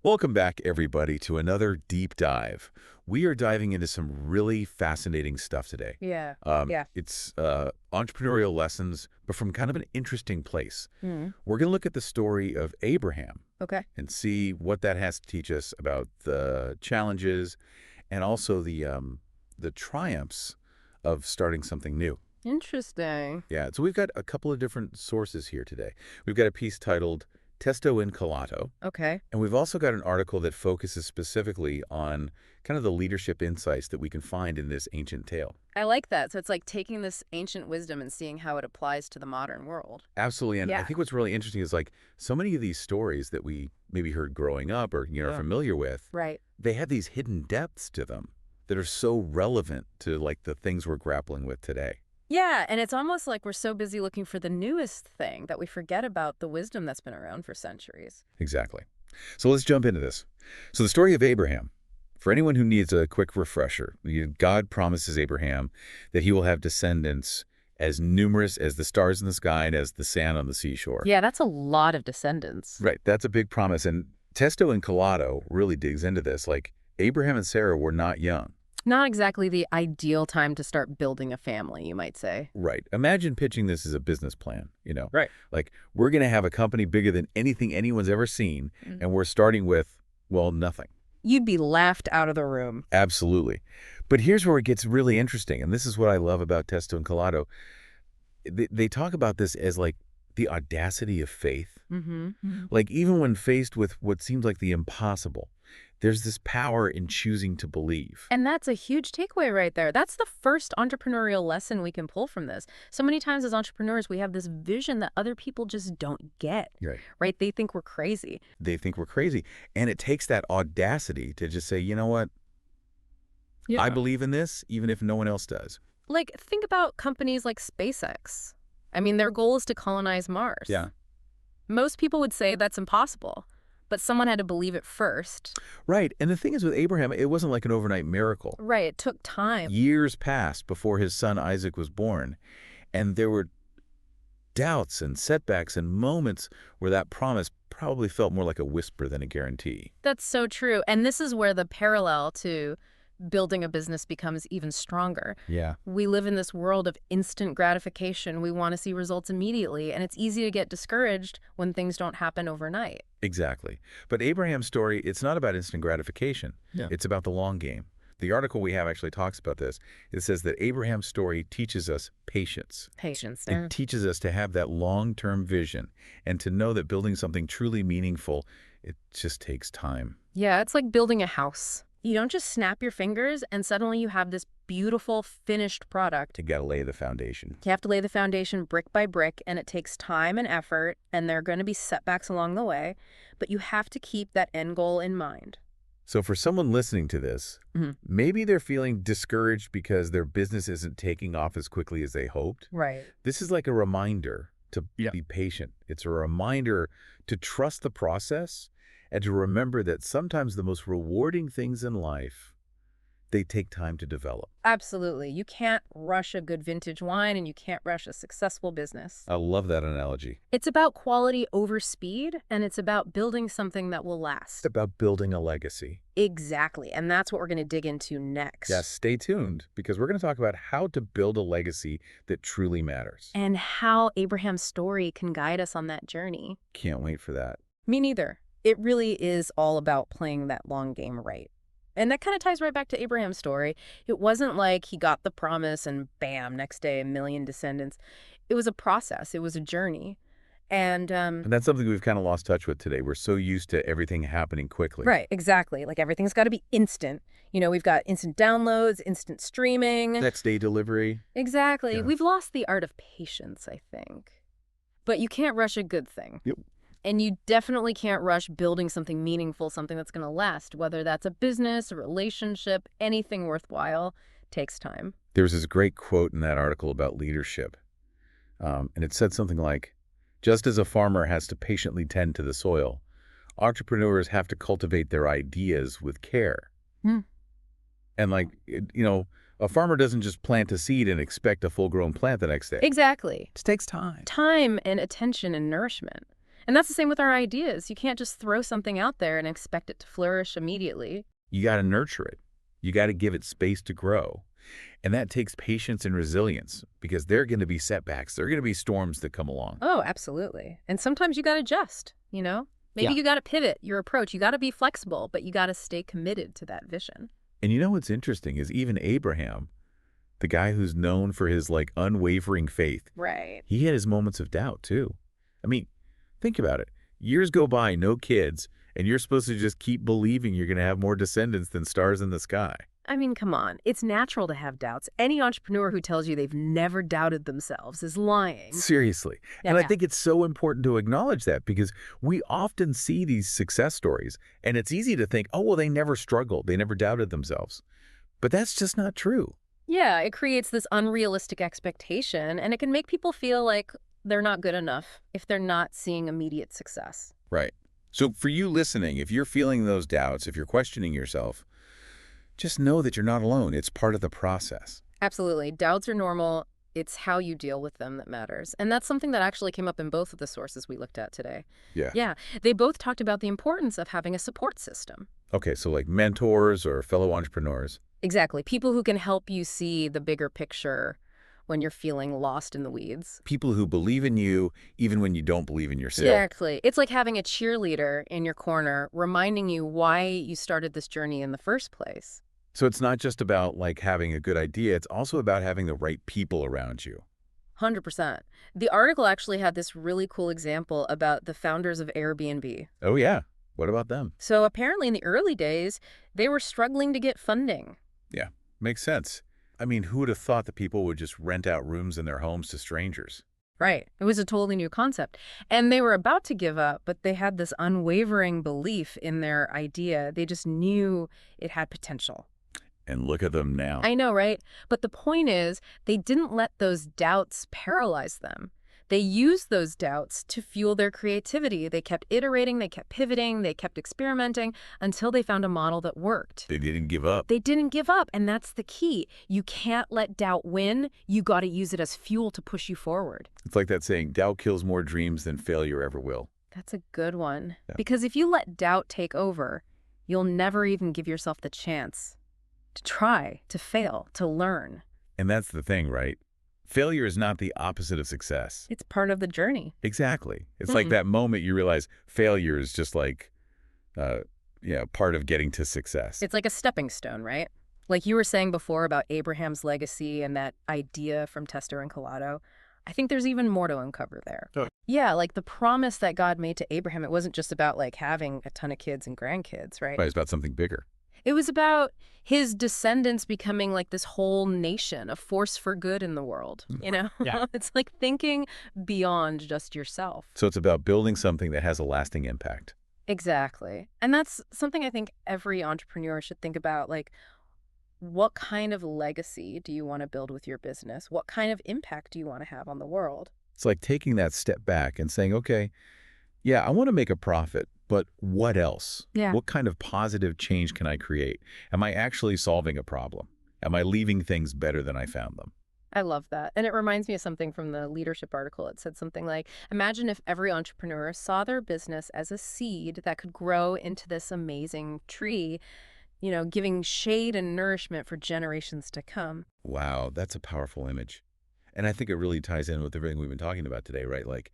Welcome back, everybody, to another deep dive. We are diving into some really fascinating stuff today. Yeah. Um, Yeah. it's uh, entrepreneurial lessons, but from kind of an interesting place. Mm. We're going to look at the story of Abraham Okay. and see what that has to teach us about the challenges and also the triumphs of starting something new. Interesting. Yeah, so we've got a couple of different sources here today. We've got a piece titled Testo in Calato, Okay. and we've also got an article that focuses specifically on kind of the leadership insights that we can find in this ancient tale. I like that. So it's like taking this ancient wisdom and seeing how it applies to the modern world. Absolutely, and I Yeah. think what's really interesting is like so many of these stories that we maybe heard growing up or are Yeah. familiar with, Right. they have these hidden depths to them that are so relevant to like the things we're grappling with today. Yeah. And it's almost like we're so busy looking for the newest thing that we forget about the wisdom that's been around for centuries. Exactly. So let's jump into this. So the story of Abraham. For anyone who needs a quick refresher, God promises Abraham that he will have descendants as numerous as the stars in the sky and as the sand on the seashore. Yeah, that's a lot of descendants. Right, that's a big promise. And Testo and Calato really digs into this. Like, Abraham and Sarah were not young. Not exactly the ideal time to start building a family, you might say. Right. Imagine pitching this as a business plan. Right. Like, we're going to have a company bigger than anything anyone's ever seen, Mm. and we're starting with, well, nothing. You'd be laughed out of the room. Absolutely. But here's where it gets really interesting, and this is what I love about Testo and Calato. They talk about this as like the audacity of faith. Mm-hmm. Like even when faced with what seems like the impossible, there's this power in choosing to believe. And that's a huge takeaway right there. That's the first entrepreneurial lesson we can pull from this. So many times as entrepreneurs, we have this vision that other people just don't get, Right. right? They think we're crazy. They think we're crazy. And it takes that audacity to just say, you know what? Yeah. I believe in this, even if no one else does. Like, think about companies like SpaceX. I mean, their goal is to colonize Mars. Yeah. Most people would say that's impossible, but someone had to believe it first. Right. And the thing is with Abraham, it wasn't like an overnight miracle. Right. It took time. Years passed before his son Isaac was born. And there were doubts and setbacks and moments where that promise probably felt more like a whisper than a guarantee. That's so true. And this is where the parallel to building a business becomes even stronger. Yeah. We live in this world of instant gratification. We want to see results immediately, and it's easy to get discouraged when things don't happen overnight. Exactly. But Abraham's story, it's not about instant gratification. Yeah. It's about the long game. The article we have actually talks about this. It says that Abraham's story teaches us patience. Patience. It teaches us to have that long-term vision and to know that building something truly meaningful, it just takes time. Yeah, it's like building a house. You don't just snap your fingers and suddenly you have this beautiful finished product. You got to lay the foundation. You have to lay the foundation brick by brick, and it takes time and effort, and there are going to be setbacks along the way, but you have to keep that end goal in mind. So for someone listening to this, Mhm. maybe they're feeling discouraged because their business isn't taking off as quickly as they hoped. Right. This is like a reminder to be patient. It's a reminder to trust the process and to remember that sometimes the most rewarding things in life, they take time to develop. Absolutely. You can't rush a good vintage wine, and you can't rush a successful business. I love that analogy. It's about quality over speed, and it's about building something that will last. It's about building a legacy. Exactly. And that's what we're going to dig into next. Yes, stay tuned because we're going to talk about how to build a legacy that truly matters. And how Abraham's story can guide us on that journey. Can't wait for that. Me neither. It really is all about playing that long game right. And that kind of ties right back to Abraham's story. It wasn't like he got the promise and bam, next day, 1,000,000 descendants. It was a process. It was a journey. And And that's something we've kind of lost touch with today. We're so used to everything happening quickly. right, exactly. Like everything's got to be instant. You know, we've got instant downloads, instant streaming. Next day delivery. Exactly. Yeah. We've lost the art of patience, I think. But you can't rush a good thing. Yep. And you definitely can't rush building something meaningful, something that's going to last, whether that's a business, a relationship, anything worthwhile takes time. There was this great quote in that article about leadership. And it said something like, just as a farmer has to patiently tend to the soil, entrepreneurs have to cultivate their ideas with care. Hmm. And a farmer doesn't just plant a seed and expect a full-grown plant the next day. Exactly. It just takes time. Time and attention and nourishment. And that's the same with our ideas. You can't just throw something out there and expect it to flourish immediately. You got to nurture it. You got to give it space to grow. And that takes patience and resilience because there are going to be setbacks. There are going to be storms that come along. Oh, absolutely. And sometimes you got to adjust, you know? Maybe Yeah. you got to pivot your approach. You got to be flexible, but you got to stay committed to that vision. And you know what's interesting is even Abraham, the guy who's known for his like unwavering faith, Right. he had his moments of doubt too. I mean, think about it. Years go by, no kids, and you're supposed to just keep believing you're going to have more descendants than stars in the sky. I mean, come on. It's natural to have doubts. Any entrepreneur who tells you they've never doubted themselves is lying. Seriously. Yeah, And I yeah. think it's so important to acknowledge that because we often see these success stories and it's easy to think, oh, well, they never struggled. They never doubted themselves. But that's just not true. Yeah, it creates this unrealistic expectation, and it can make people feel like they're not good enough if they're not seeing immediate success. Right. So for you listening, if you're feeling those doubts, if you're questioning yourself, just know that you're not alone. It's part of the process. Absolutely. Doubts are normal. It's how you deal with them that matters. And that's something that actually came up in both of the sources we looked at today. Yeah. Yeah, they both talked about the importance of having a support system. Okay, so like mentors or fellow entrepreneurs. Exactly. People who can help you see the bigger picture when you're feeling lost in the weeds. People who believe in you even when you don't believe in yourself. Exactly. It's like having a cheerleader in your corner reminding you why you started this journey in the first place. So it's not just about like having a good idea, it's also about having the right people around you. 100%. The article actually had this really cool example about the founders of Airbnb. Oh yeah. What about them? So apparently in the early days, they were struggling to get funding. Yeah, makes sense. I mean, who would have thought that people would just rent out rooms in their homes to strangers? Right. It was a totally new concept. And they were about to give up, but they had this unwavering belief in their idea. They just knew it had potential. And look at them now. I know, right? But the point is, they didn't let those doubts paralyze them. They used those doubts to fuel their creativity. They kept iterating, they kept pivoting, they kept experimenting until they found a model that worked. They didn't give up. They didn't give up, and that's the key. You can't let doubt win. You got to use it as fuel to push you forward. It's like that saying, doubt kills more dreams than failure ever will. That's a good one. Yeah. Because if you let doubt take over, you'll never even give yourself the chance to try, to fail, to learn. And that's the thing, right? Failure is not the opposite of success. It's part of the journey. Exactly. It's like that moment you realize failure is just like, part of getting to success. It's like a stepping stone, right? Like you were saying before about Abraham's legacy and that idea from Tester and Collado. I think there's even more to uncover there. Oh. Yeah, like the promise that God made to Abraham, it wasn't just about like having a ton of kids and grandkids, right? Right, it's about something bigger. It was about his descendants becoming like this whole nation, a force for good in the world, you know? Yeah. It's like thinking beyond just yourself. So it's about building something that has a lasting impact. Exactly. And that's something I think every entrepreneur should think about. Like, what kind of legacy do you want to build with your business? What kind of impact do you want to have on the world? It's like taking that step back and saying, okay, yeah, I want to make a profit, but what else? Yeah. What kind of positive change can I create? Am I actually solving a problem? Am I leaving things better than I found them? I love that. And it reminds me of something from the leadership article. It said something like, imagine if every entrepreneur saw their business as a seed that could grow into this amazing tree, you know, giving shade and nourishment for generations to come. Wow, that's a powerful image. And I think it really ties in with everything we've been talking about today, right? Like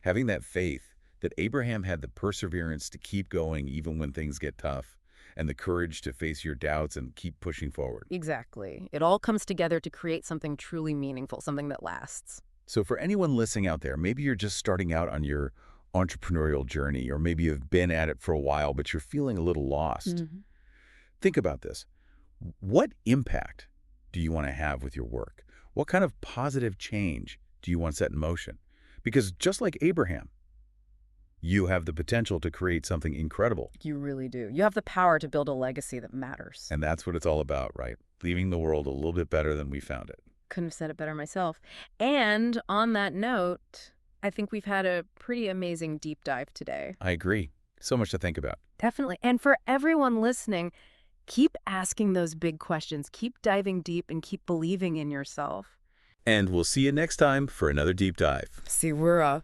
having that faith that Abraham had the perseverance to keep going even when things get tough and the courage to face your doubts and keep pushing forward. Exactly. It all comes together to create something truly meaningful, something that lasts. So for anyone listening out there, maybe you're just starting out on your entrepreneurial journey, or maybe you've been at it for a while, but you're feeling a little lost. Think about this. What impact do you want to have with your work? What kind of positive change do you want set in motion? Because just like Abraham, you have the potential to create something incredible. You really do. You have the power to build a legacy that matters. And that's what it's all about, right? Leaving the world a little bit better than we found it. Couldn't have said it better myself. And on that note, I think we've had a pretty amazing deep dive today. I agree. So much to think about. Definitely. And for everyone listening, keep asking those big questions. Keep diving deep and keep believing in yourself. And we'll see you next time for another deep dive. Segura.